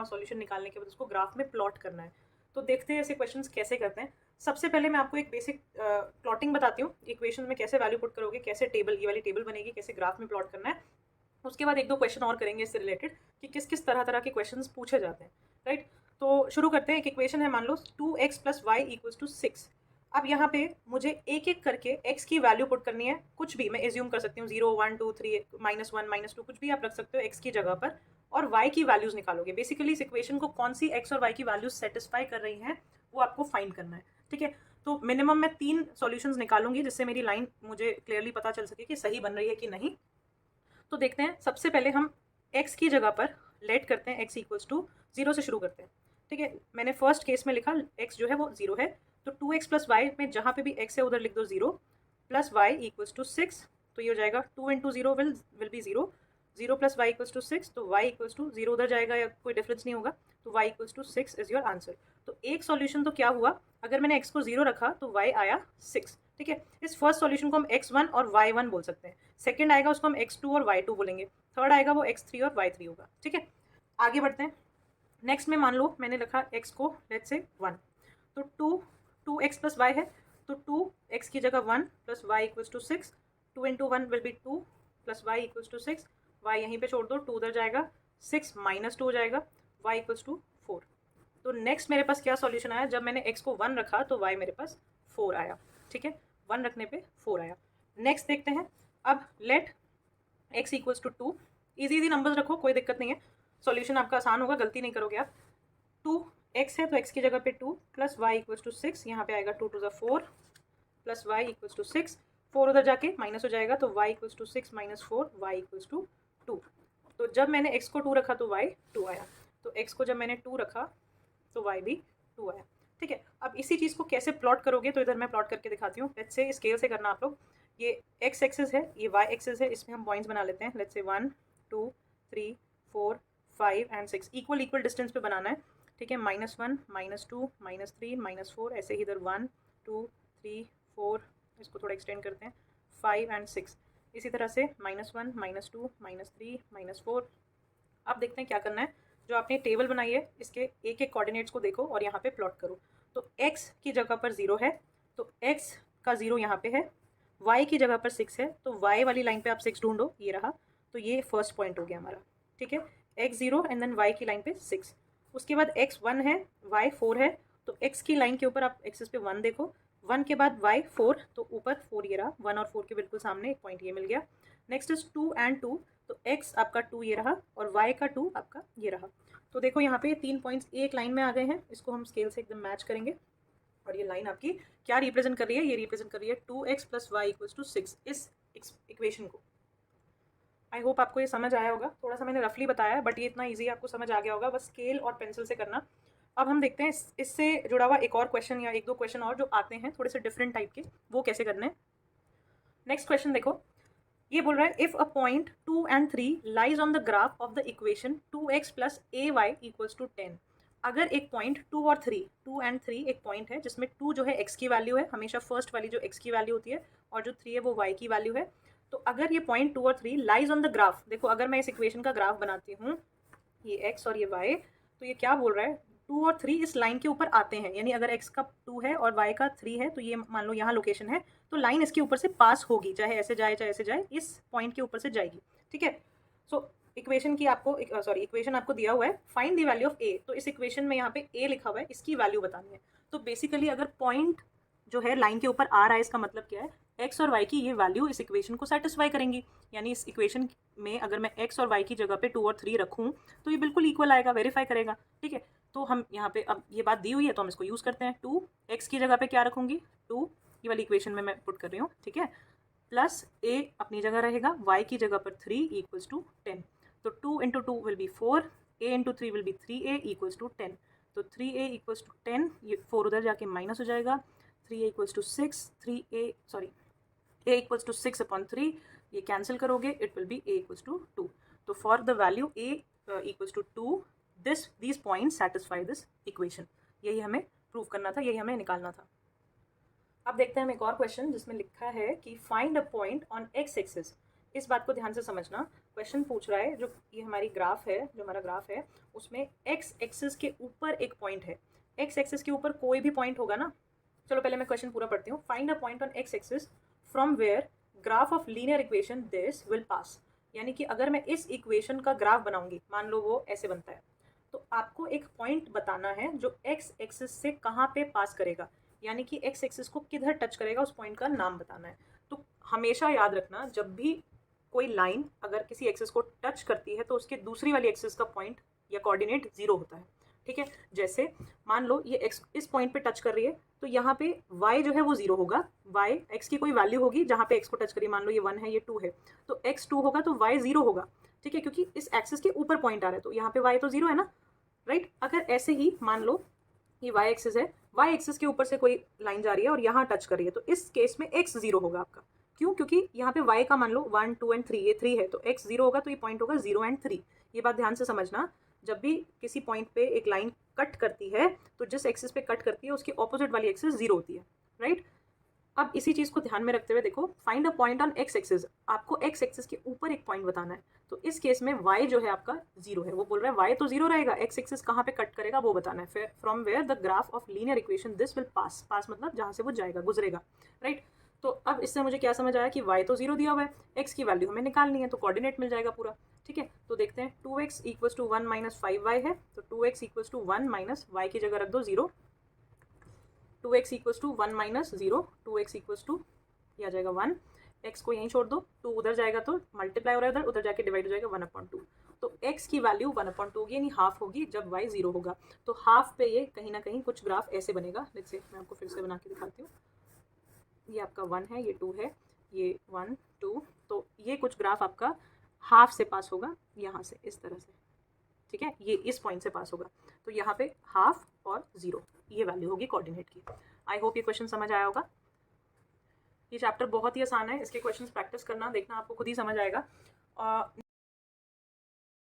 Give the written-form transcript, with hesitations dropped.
और सॉल्यूशन निकालने के बाद उसको ग्राफ में प्लॉट करना है। तो देखते हैं ऐसे क्वेश्चंस कैसे करते हैं। सबसे पहले मैं आपको एक बेसिक प्लॉटिंग बताती हूँ, इक्वेशन में कैसे वैल्यू पुट करोगे, कैसे टेबल, ये वाली टेबल बनेगी, कैसे ग्राफ में प्लॉट करना है। उसके बाद एक दो क्वेश्चन और करेंगे इससे रिलेटेड कि किस किस तरह के क्वेश्चंस पूछे जाते हैं, राइट। तो शुरू करते हैं। एक इक्वेशन है, मान लो 2x + y = 6। अब यहाँ पे मुझे एक एक करके x की वैल्यू पुट करनी है, कुछ भी मैं एज्यूम कर सकती हूँ, 0 1 2 3 -1 -2 कुछ भी आप रख सकते हो x की जगह पर, और y की वैल्यूज निकालोगे। बेसिकली इस इक्वेशन को कौन सी x और y की वैल्यूज सेटिस्फाई कर रही हैं वो आपको फाइंड करना है, ठीक है। तो मिनिमम मैं 3 सॉल्यूशंस निकालूंगी जिससे मेरी लाइन मुझे क्लियरली पता चल सके कि सही बन रही है कि नहीं। तो देखते हैं, सबसे पहले हम x की जगह पर लेट करते हैं x = 0 से शुरू करते हैं, ठीक है। मैंने फर्स्ट केस में लिखा x जो है वो 0 है, तो 2x + y में जहाँ पे भी x है उधर लिख दो 0 + y = 6। तो ये हो जाएगा 2 × 0 विल बी 0, 0 + y = 6, तो y = 0 उधर जाएगा या कोई डिफरेंस नहीं होगा, तो y = 6 इज योर आंसर। तो एक सॉल्यूशन तो क्या हुआ, अगर मैंने x को 0 रखा तो y आया 6, ठीक है। इस फर्स्ट सॉल्यूशन को हम x1 और y1 बोल सकते हैं, सेकंड आएगा उसको हम x2 और y2 बोलेंगे, थर्ड आएगा वो x3 और y3 होगा, ठीक है। आगे बढ़ते हैं। नेक्स्ट में मान लो मैंने लिखा x को लेट्स से 1, तो 2x + y है, तो 2x की जगह 1 + y = 6, 2 × 1 will be 2 + y = 6, y यहीं पे छोड़ दो, 2 उधर जाएगा, 6 - 2 हो जाएगा, y = 4। तो नेक्स्ट मेरे पास क्या सॉल्यूशन आया, जब मैंने x को 1 रखा तो y मेरे पास 4 आया, ठीक है। 1 रखने पे 4 आया। नेक्स्ट देखते हैं, अब लेट x = 2। इजी नंबर्स रखो, कोई दिक्कत नहीं है, सॉल्यूशन आपका आसान होगा, गलती नहीं करोगे आप। 2x है तो x की जगह पे 2 + y = 6, यहाँ पे आएगा 2 × 4 + y = 6, 4 उधर जाके माइनस हो जाएगा, तो y = 6 - 4, y = 2। तो जब मैंने x को 2 रखा तो y 2 आया, तो x को जब मैंने 2 रखा तो y भी 2 आया, ठीक है। अब इसी चीज़ को कैसे प्लॉट करोगे, तो इधर मैं प्लॉट करके दिखाती हूँ। लेट्स से स्केल से करना आप लोग, ये x एक्सिस है, ये y एक्सिस है, इसमें हम पॉइंट्स बना लेते हैं। Let's say 1 2 3 4 5 and 6 equal distance पे बनाना है, ठीक है। -1 -2 -3 -4, ऐसे ही इधर 1 2 3 4, इसको थोड़ा एक्सटेंड करते हैं, 5 एंड 6, इसी तरह से -1 -2 -3 -4। अब देखते हैं क्या करना है। जो आपने टेबल बनाई है इसके एक एक कोऑर्डिनेट्स को देखो और यहाँ पे प्लॉट करो। तो x की जगह पर 0 है, तो x का 0 यहाँ पे है, y की जगह पर 6 है, तो y वाली लाइन पे आप 6 ढूंढो, ये रहा। तो ये फर्स्ट पॉइंट हो गया हमारा, ठीक है। x 0 एंड देन y की लाइन पे 6। उसके बाद x 1 है, y 4 है, तो x की लाइन के ऊपर आप एक्सिस पे 1 देखो, 1 के बाद y 4, तो ऊपर 4 ये रहा, 1 और 4 के बिल्कुल सामने एक पॉइंट ये मिल गया। नेक्स्ट इज 2 एंड 2, तो x आपका 2 ये रहा और y का 2 आपका ये रहा। तो देखो यहाँ पे 3 पॉइंट्स एक लाइन में आ गए हैं, इसको हम स्केल से एकदम मैच करेंगे, और ये लाइन आपकी क्या रिप्रेजेंट कर रही है, ये रिप्रेजेंट कर रही है 2x + y = 6, इस इक्वेशन को। आई होप आपको ये समझ आया होगा, थोड़ा सा मैंने रफली बताया है बट ये इतना ईजी आपको समझ आ गया होगा, बस स्केल और पेंसिल से करना। अब हम देखते हैं इससे जुड़ा हुआ एक और क्वेश्चन या एक दो क्वेश्चन और जो आते हैं थोड़े से डिफरेंट टाइप के, वो कैसे करने हैं। नेक्स्ट क्वेश्चन देखो, ये बोल रहा है if a point 2 and 3 lies on the graph of the equation 2x + ay = 10। अगर एक पॉइंट 2 और 3, 2 एंड 3 एक पॉइंट है जिसमें 2 जो है x की वैल्यू है, हमेशा फर्स्ट वाली जो x की वैल्यू होती है, और जो 3 है वो y की वैल्यू है। तो अगर ये पॉइंट 2 और 3 लाइज ऑन द ग्राफ, देखो अगर मैं इस इक्वेशन का ग्राफ बनाती हूँ, ये x और ये y, तो ये क्या बोल रहा है, 2 और 3 इस लाइन के ऊपर आते हैं, यानी अगर x का 2 है और y का 3 है, तो ये मान लो यहाँ लोकेशन है, तो लाइन इसके ऊपर से पास होगी, चाहे ऐसे जाए चाहे ऐसे जाए, इस पॉइंट के ऊपर से जाएगी, ठीक है। सो इक्वेशन की आपको इक्वेशन आपको दिया हुआ है, find the value of a। तो इस इक्वेशन में यहाँ पे a लिखा हुआ है, इसकी वैल्यू बतानी है। तो बेसिकली अगर पॉइंट जो है लाइन के ऊपर आ रहा है, इसका मतलब क्या है, x और y की ये वैल्यू इस इक्वेशन को सेटिस्फाई करेंगी, यानी इस इक्वेशन में अगर मैं x और y की जगह पे 2 और 3 रखूँ तो ये बिल्कुल इक्वल आएगा, वेरीफाई करेगा, ठीक है। तो हम यहाँ पे अब ये बात दी हुई है तो हम इसको यूज़ करते हैं। 2 x की जगह पे क्या रखूँगी, 2, ये वाली इक्वेशन में मैं पुट कर रही हूँ, ठीक है, प्लस a अपनी जगह रहेगा, y की जगह पर 3 = 10। तो 2 × 2 will be 4, a × 3 will be 3a = 10। तो 3a = 10, ये 4 उधर जाके माइनस हो जाएगा, 3a = 6, a = 6/3, ये कैंसिल करोगे, इट विल बी a = 2। तो for the value a = 2, these points satisfy this equation। यही हमें प्रूव करना था, यही हमें निकालना था। अब देखते हैं हम एक और क्वेश्चन जिसमें लिखा है कि find a point on x axis. इस बात को ध्यान से समझना, क्वेश्चन पूछ रहा है, जो ये हमारी ग्राफ है, जो हमारा ग्राफ है उसमें एक्स एक्सिस के ऊपर एक पॉइंट है। एक्स एक्सिस के ऊपर कोई भी पॉइंट होगा ना। चलो पहले मैं क्वेश्चन पूरा पढ़ती हूँ। Find a point on X axis from where graph of linear equation this will pass. यानी कि अगर मैं इस इक्वेशन का ग्राफ बनाऊंगी, मान लो वो ऐसे बनता है, तो आपको एक पॉइंट बताना है जो एक्स एक्सिस से कहाँ पे पास करेगा, यानी कि एक्स एक्सिस को किधर टच करेगा, उस पॉइंट का नाम बताना है। तो हमेशा याद रखना, जब भी कोई लाइन अगर किसी एक्सिस को टच करती है तो उसके दूसरी वाली एक्सिस का पॉइंट या कोऑर्डिनेट जीरो होता है। ठीक है, जैसे मान लो ये एक्स इस पॉइंट पे टच कर रही है, तो यहाँ पे y जो है वो जीरो होगा। y x की कोई वैल्यू होगी जहाँ पे x को टच करिए, मान लो ये 1 है, ये 2 है, तो x 2 होगा तो y जीरो होगा। ठीक है, क्योंकि इस एक्सिस के ऊपर पॉइंट आ रहा है तो यहाँ पे y तो जीरो है ना, राइट। अगर ऐसे ही मान लो ये y एक्सिस है, y एक्सिस के ऊपर से कोई लाइन जा रही है और यहाँ टच कर रही है, तो इस केस में x जीरो होगा आपका। क्यों? क्योंकि यहाँ पे y का मान लो 1 2 एंड 3, ये 3 है, तो x जीरो होगा, तो ये पॉइंट होगा 0 एंड 3। ये बात ध्यान से समझना, जब भी किसी पॉइंट पे एक लाइन कट करती है तो जिस एक्सिस पे कट करती है उसकी ऑपोजिट वाली एक्सिस जीरो होती है, राइट। अब इसी चीज़ को ध्यान में रखते हुए देखो, find a point on X axis, आपको एक्स एक्सिस के ऊपर एक पॉइंट बताना है। तो इस केस में y जो है आपका जीरो है, वो बोल रहा है y तो जीरो रहेगा, एक्स एक्सिस कहाँ पे कट करेगा वो बताना है। फिर from where the graph of linear equation this will pass, pass मतलब जहाँ से वो जाएगा, गुजरेगा, राइट। तो अब इससे मुझे क्या समझ आया कि y तो जीरो दिया हुआ है, x की वैल्यू हमें निकालनी है, तो कोऑर्डिनेट मिल जाएगा पूरा। ठीक है, तो देखते हैं 2x equals to 1 minus 5y है, तो 2x equals to 1 minus y की जगह रख दो zero, 2x equals to 1 minus zero, 2x equals to ये आ जाएगा 1, x को यहीं छोड़ दो, 2 उधर जाएगा तो मल्टीप्लाई हो रहा है उधर, उधर जाके डिवाइड हो जाएगा 1/2। तो x की वैल्यू 1/2 होगी, यानी हाफ होगी जब y जीरो होगा। तो हाफ पे ये कहीं ना कहीं कुछ ग्राफ ऐसे बनेगा। लेट्स से मैं आपको फिर से बना के दिखाती हूँ। ये आपका 1 है, ये 2 है, ये 1 2, तो ये कुछ ग्राफ आपका हाफ से पास होगा, यहाँ से इस तरह से। ठीक है, ये इस पॉइंट से पास होगा, तो यहाँ पे हाफ और जीरो ये वैल्यू होगी कोऑर्डिनेट की। आई होप ये क्वेश्चन समझ आया होगा। ये चैप्टर बहुत ही आसान है, इसके क्वेश्चंस प्रैक्टिस करना, देखना आपको खुद ही समझ आएगा।